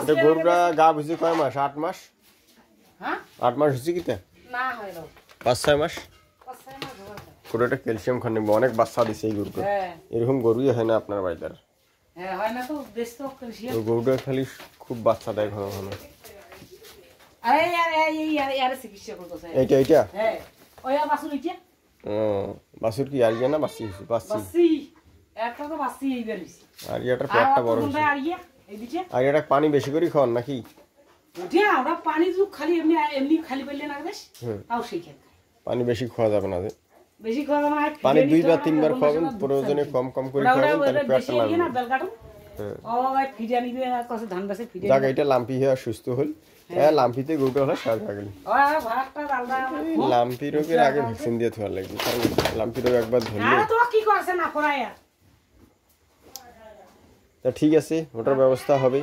এটা গরুটা গা বুঝি কয় মাস 8 মাস? হ্যাঁ 8 মাস হচ্ছে কিতে না হয় না 5-6 মাস 5-6 মাস হবে পুরোটা ক্যালসিয়াম খান নিবে অনেক বাচ্চা দিছে এই গরুটা এরকম গরুই হয় না আপনার বাড়িতে হ্যাঁ হয় না তো দেশ তো ক্যালসিয়াম তো গরুটা খালি খুব বাচ্চা দেয় ঘন ঘন আরে यार চিকিৎসা করতেছে এইটা হ্যাঁ ওই বাসুর ইচ্ছে বাসুর কি আরিয়া না বাসি হইছে বাসি একটা তো বাসি এই বেরিয়েছে আরিয়াটার পেটটা বড় হইছে আরিয়া এই দিকে আরিয়াটা পানি বেশি করে খাওয়ান নাকি উঠে আমরা পানি তো খালি এমনি খালি পেলে না বেশ তাও সেই খেত পানি বেশি খাওয়া যাবে না বেশি খাওয়া যাবে না পানি 2 বা 3 বার খাবেন প্রয়োজনে কম কম করে খাবেন তাহলে পেটটা লাগবে না বেলকাটু ও ভাই ফিজা নিবে কত ধান বেশি ফিজা জায়গা এটা লাম্পি হয়ে সুস্থ হল হ্যাঁ লাম্পিতে গরুটা হলো সাজ হয়ে গেল ও ভাতটা ডালদা লাম্পি রোগের আগে ভ্যাকসিন দিয়ে থোয়া লাগবে কারণ লাম্পি রোগ একবার ধরলে আরে তো কি করছে না করায়া তা ঠিক আছে ওটার ব্যবস্থা হবে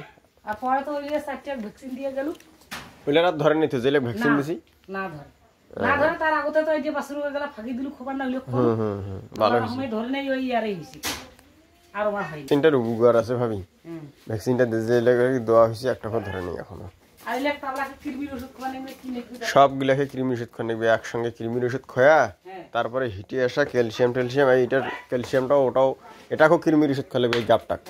আর পরে তো ওই যে 4টা ভ্যাকসিন দিয়ে গেল ওইলা রাত ধরে নিতে যেলে ভ্যাকসিন দিছি না ধরে তার আগতে তো এই যে বাসুর হয়ে গেল ফাঁকি দিলু খবর না হইলো ভালো আমি ধরে নেই ওই ইয়ারে হইছি আর আমার হয় তিনটা রোগ আছে ভাবি ভ্যাকসিনটা দিলে দেওয়া হইছে একটা করে ধরে নেই এখনো আইলে তাবলাকে কৃমির ওষুধ খাওয়া নেবে কি নেই সবগুলাকে কৃমির ওষুধ খাওয়া নেবে একসঙ্গে কৃমির ওষুধ খোয়া তারপরে হিটে আসা ক্যালসিয়াম এইটার ক্যালসিয়ামটাও ওটাও এটাকেও কৃমির ওষুধ খাওয়া লাগবে এই গাপটাক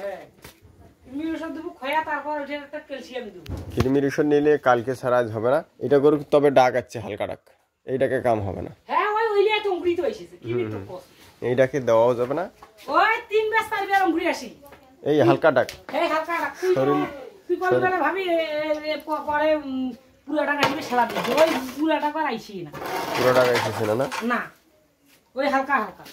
কৃমির ওষুধ দেবো খোয়া তারপর ওটা একটা ক্যালসিয়াম দেবো কৃমির ওষুধ নিলে কালকে ছাড়া আজ হবে না এটা করে তবে ডাক আছে হালকা ডাক এইটাকে কাম হবে না হ্যাঁ ওই ওইলে তো অঙ্কুরিত হইছে কি তো কষ্ট এইটাকে দেওয়াও যাবে না ওই 3 বার 4 বার অঙ্কুরি আসি এই হালকা ডাক এই হালকা ডাক তুই বলবি না ভাবি পরে পুরোটা গাইবে সারা দিন ওই পুরোটা কর আইছি না পুরোটা গাইছে না না ওই হালকা হালকা